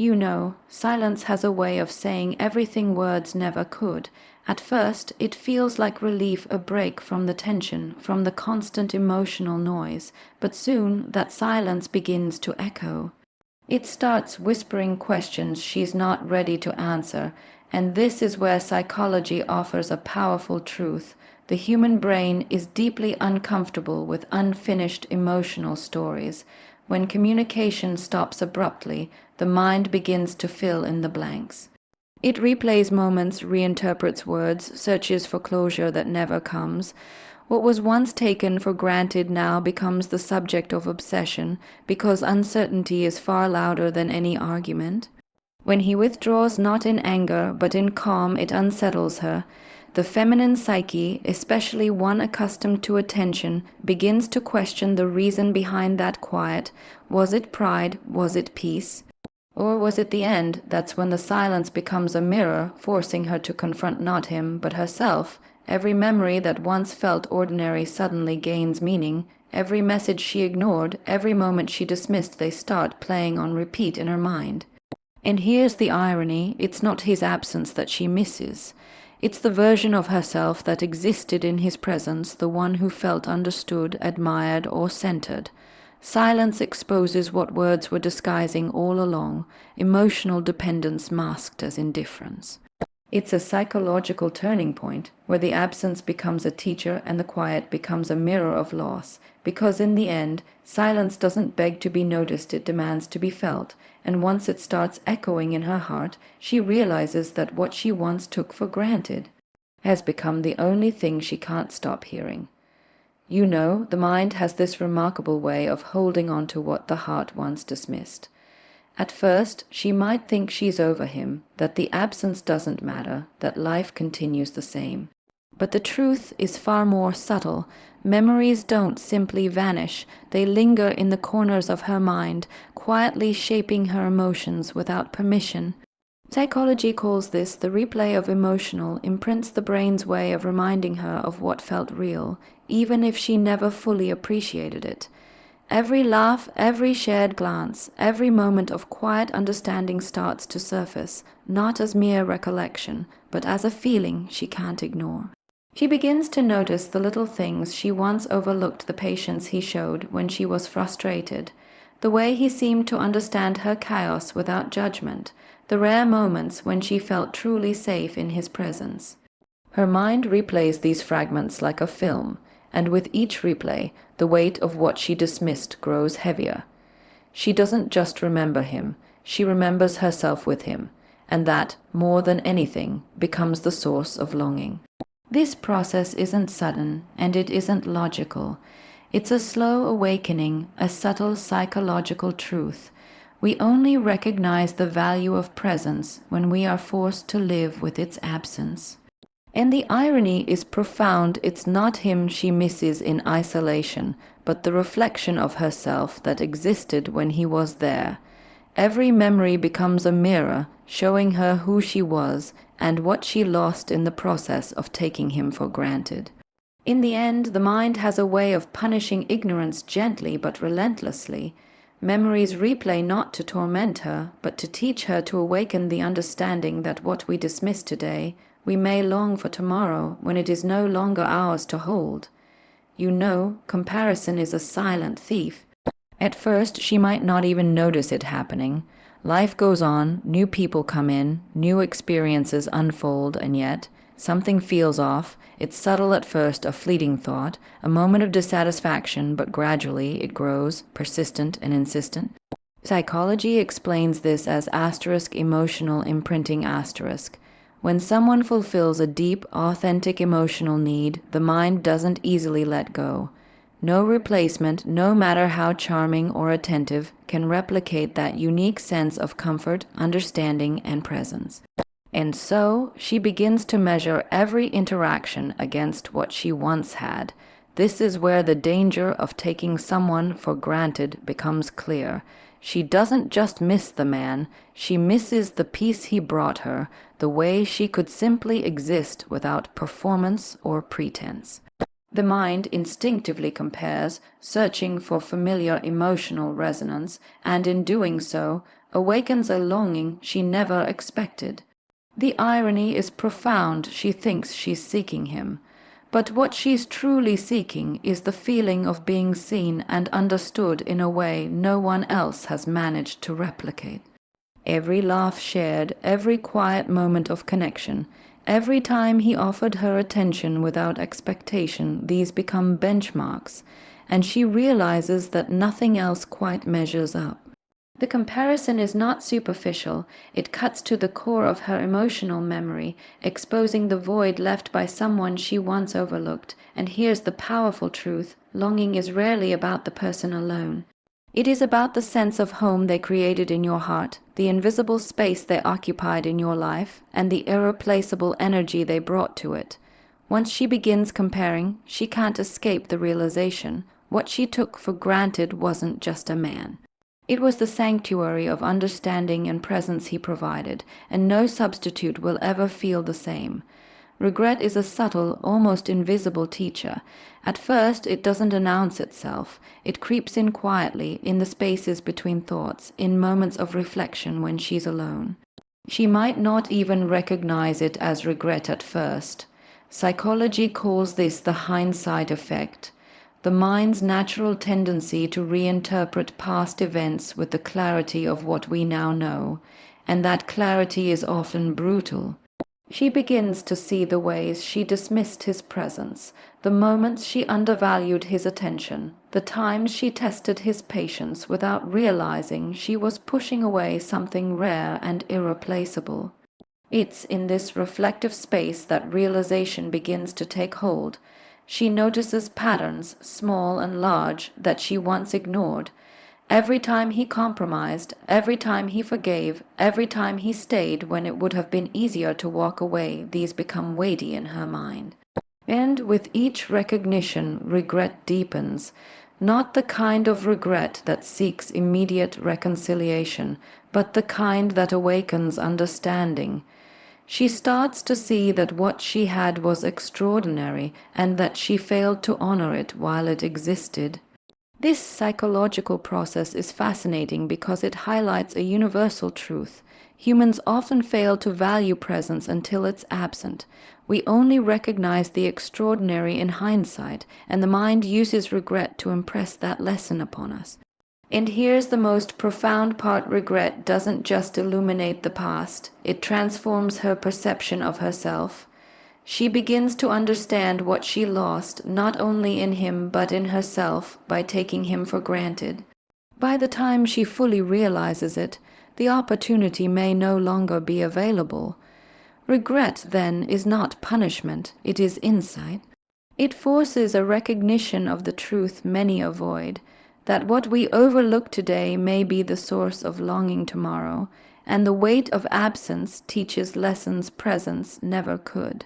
You know, silence has a way of saying everything words never could. At first, it feels like relief, a break from the tension, from the constant emotional noise, but soon that silence begins to echo. It starts whispering questions she's not ready to answer, and this is where psychology offers a powerful truth. The human brain is deeply uncomfortable with unfinished emotional stories. When communication stops abruptly, the mind begins to fill in the blanks. It replays moments, reinterprets words, searches for closure that never comes. What was once taken for granted now becomes the subject of obsession, because uncertainty is far louder than any argument. When he withdraws not in anger, but in calm, it unsettles her. The feminine psyche, especially one accustomed to attention, begins to question the reason behind that quiet. Was it pride? Was it peace? Or was it the end? That's when the silence becomes a mirror, forcing her to confront not him, but herself. Every memory that once felt ordinary suddenly gains meaning. Every message she ignored, every moment she dismissed, they start playing on repeat in her mind. And here's the irony, it's not his absence that she misses. It's the version of herself that existed in his presence, the one who felt understood, admired, or centered. Silence exposes what words were disguising all along, emotional dependence masked as indifference. It's a psychological turning point, where the absence becomes a teacher and the quiet becomes a mirror of loss, because in the end, silence doesn't beg to be noticed, it demands to be felt, and once it starts echoing in her heart, she realizes that what she once took for granted has become the only thing she can't stop hearing. You know, the mind has this remarkable way of holding on to what the heart once dismissed. At first, she might think she's over him, that the absence doesn't matter, that life continues the same. But the truth is far more subtle. Memories don't simply vanish, they linger in the corners of her mind, quietly shaping her emotions without permission. Psychology calls this the replay of emotional, imprints the brain's way of reminding her of what felt real, even if she never fully appreciated it. Every laugh, every shared glance, every moment of quiet understanding starts to surface, not as mere recollection, but as a feeling she can't ignore. She begins to notice the little things she once overlooked, the patience he showed when she was frustrated, the way he seemed to understand her chaos without judgment, the rare moments when she felt truly safe in his presence. Her mind replays these fragments like a film, and with each replay, the weight of what she dismissed grows heavier. She doesn't just remember him, she remembers herself with him, and that, more than anything, becomes the source of longing. This process isn't sudden, and it isn't logical. It's a slow awakening, a subtle psychological truth. We only recognize the value of presence when we are forced to live with its absence. And the irony is profound. It's not him she misses in isolation, but the reflection of herself that existed when he was there. Every memory becomes a mirror, showing her who she was and what she lost in the process of taking him for granted. In the end, the mind has a way of punishing ignorance gently but relentlessly. Memories replay not to torment her, but to teach her, to awaken the understanding that what we dismiss today, we may long for tomorrow when it is no longer ours to hold. You know, comparison is a silent thief. At first, she might not even notice it happening. Life goes on, new people come in, new experiences unfold, and yet something feels off. It's subtle at first, a fleeting thought, a moment of dissatisfaction, but gradually it grows, persistent and insistent. Psychology explains this as asterisk emotional imprinting asterisk. When someone fulfills a deep, authentic emotional need, the mind doesn't easily let go. No replacement, no matter how charming or attentive, can replicate that unique sense of comfort, understanding, and presence. And so, she begins to measure every interaction against what she once had. This is where the danger of taking someone for granted becomes clear. She doesn't just miss the man, she misses the peace he brought her, the way she could simply exist without performance or pretense. The mind instinctively compares, searching for familiar emotional resonance, and in doing so, awakens a longing she never expected. The irony is profound. She thinks she's seeking him. But what she's truly seeking is the feeling of being seen and understood in a way no one else has managed to replicate. Every laugh shared, every quiet moment of connection, every time he offered her attention without expectation, these become benchmarks, and she realizes that nothing else quite measures up. The comparison is not superficial. It cuts to the core of her emotional memory, exposing the void left by someone she once overlooked. And here's the powerful truth: longing is rarely about the person alone. It is about the sense of home they created in your heart, the invisible space they occupied in your life, and the irreplaceable energy they brought to it. Once she begins comparing, she can't escape the realization: what she took for granted wasn't just a man. It was the sanctuary of understanding and presence he provided, and no substitute will ever feel the same. Regret is a subtle, almost invisible teacher. At first, it doesn't announce itself. It creeps in quietly, in the spaces between thoughts, in moments of reflection when she's alone. She might not even recognize it as regret at first. Psychology calls this the hindsight effect, the mind's natural tendency to reinterpret past events with the clarity of what we now know, and that clarity is often brutal. She begins to see the ways she dismissed his presence, the moments she undervalued his attention, the times she tested his patience without realizing she was pushing away something rare and irreplaceable. It's in this reflective space that realization begins to take hold. She notices patterns, small and large, that she once ignored. Every time he compromised, every time he forgave, every time he stayed when it would have been easier to walk away, these become weighty in her mind. And with each recognition, regret deepens. Not the kind of regret that seeks immediate reconciliation, but the kind that awakens understanding. She starts to see that what she had was extraordinary, and that she failed to honor it while it existed. This psychological process is fascinating because it highlights a universal truth. Humans often fail to value presence until it's absent. We only recognize the extraordinary in hindsight, and the mind uses regret to impress that lesson upon us. And here's the most profound part: regret doesn't just illuminate the past, it transforms her perception of herself. She begins to understand what she lost, not only in him but in herself, by taking him for granted. By the time she fully realizes it, the opportunity may no longer be available. Regret, then, is not punishment, it is insight. It forces a recognition of the truth many avoid, that what we overlook today may be the source of longing tomorrow, and the weight of absence teaches lessons presence never could.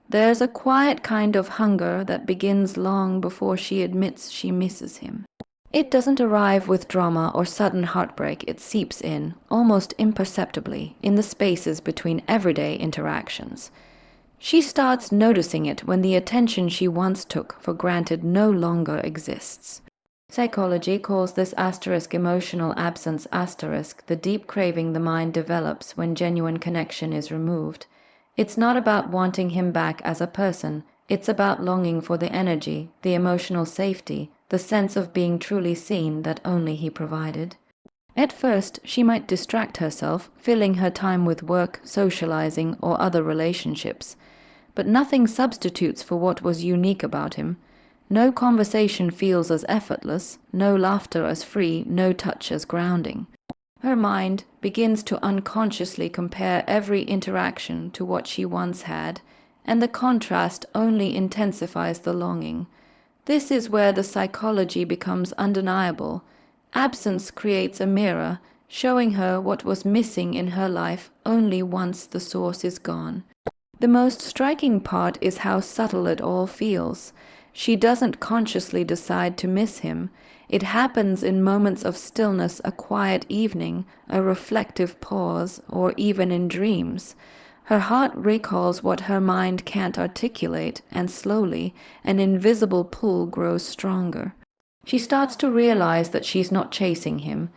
There's a quiet kind of hunger that begins long before she admits she misses him. It doesn't arrive with drama or sudden heartbreak. It seeps in, almost imperceptibly, in the spaces between everyday interactions. She starts noticing it when the attention she once took for granted no longer exists. Psychology calls this emotional absence, the deep craving the mind develops when genuine connection is removed. It's not about wanting him back as a person. It's about longing for the energy, the emotional safety, the sense of being truly seen that only he provided. At first, she might distract herself, filling her time with work, socializing, or other relationships. But nothing substitutes for what was unique about him. No conversation feels as effortless, no laughter as free, no touch as grounding. Her mind begins to unconsciously compare every interaction to what she once had, and the contrast only intensifies the longing. This is where the psychology becomes undeniable. Absence creates a mirror, showing her what was missing in her life only once the source is gone. The most striking part is how subtle it all feels. She doesn't consciously decide to miss him. It happens in moments of stillness, a quiet evening, a reflective pause, or even in dreams. Her heart recalls what her mind can't articulate, and slowly, an invisible pull grows stronger. She starts to realize that she's not chasing him.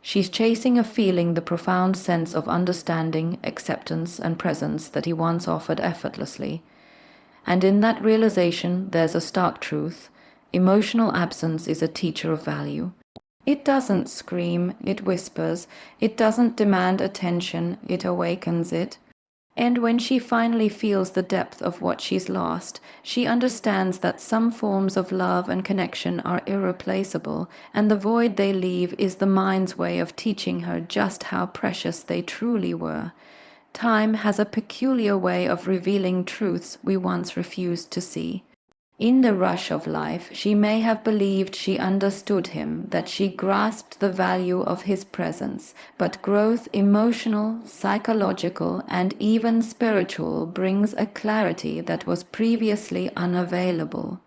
She's chasing a feeling, the profound sense of understanding, acceptance, and presence that he once offered effortlessly. And in that realization, there's a stark truth. Emotional absence is a teacher of value. It doesn't scream, it whispers. It doesn't demand attention, it awakens it. And when she finally feels the depth of what she's lost, she understands that some forms of love and connection are irreplaceable, and the void they leave is the mind's way of teaching her just how precious they truly were. Time has a peculiar way of revealing truths we once refused to see. In the rush of life, she may have believed she understood him, that she grasped the value of his presence, but growth, emotional, psychological, and even spiritual, brings a clarity that was previously unavailable.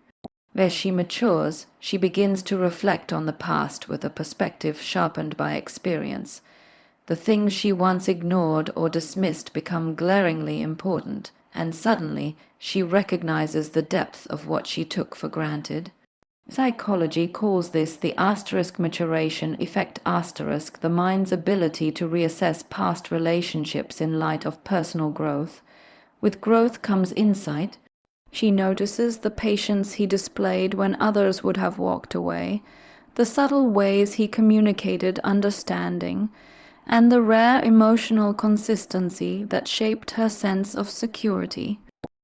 As she matures, she begins to reflect on the past with a perspective sharpened by experience. The things she once ignored or dismissed become glaringly important, and suddenly she recognizes the depth of what she took for granted. Psychology calls this the asterisk maturation effect asterisk, the mind's ability to reassess past relationships in light of personal growth. With growth comes insight. She notices the patience he displayed when others would have walked away, the subtle ways he communicated understanding, and the rare emotional consistency that shaped her sense of security.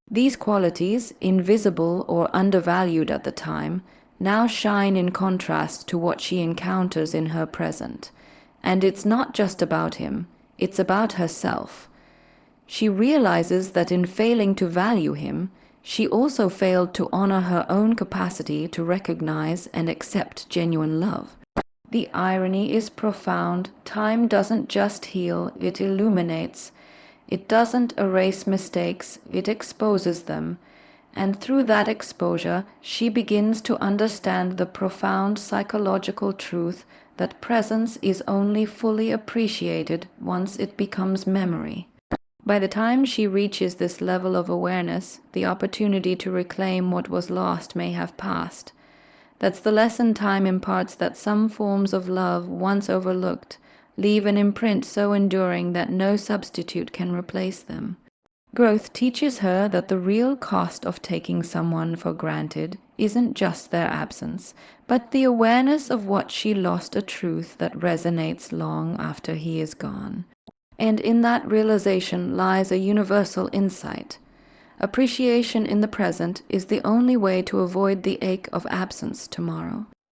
These qualities, invisible or undervalued at the time, now shine in contrast to what she encounters in her present. And it's not just about him, it's about herself. She realizes that in failing to value him, she also failed to honor her own capacity to recognize and accept genuine love. The irony is profound. Time doesn't just heal, it illuminates. It doesn't erase mistakes, it exposes them. And through that exposure, she begins to understand the profound psychological truth that presence is only fully appreciated once it becomes memory. By the time she reaches this level of awareness, the opportunity to reclaim what was lost may have passed. That's the lesson time imparts, that some forms of love, once overlooked, leave an imprint so enduring that no substitute can replace them. Growth teaches her that the real cost of taking someone for granted isn't just their absence, but the awareness of what she lost, a truth that resonates long after he is gone. And in that realization lies a universal insight. Appreciation in the present is the only way to avoid the ache of absence tomorrow.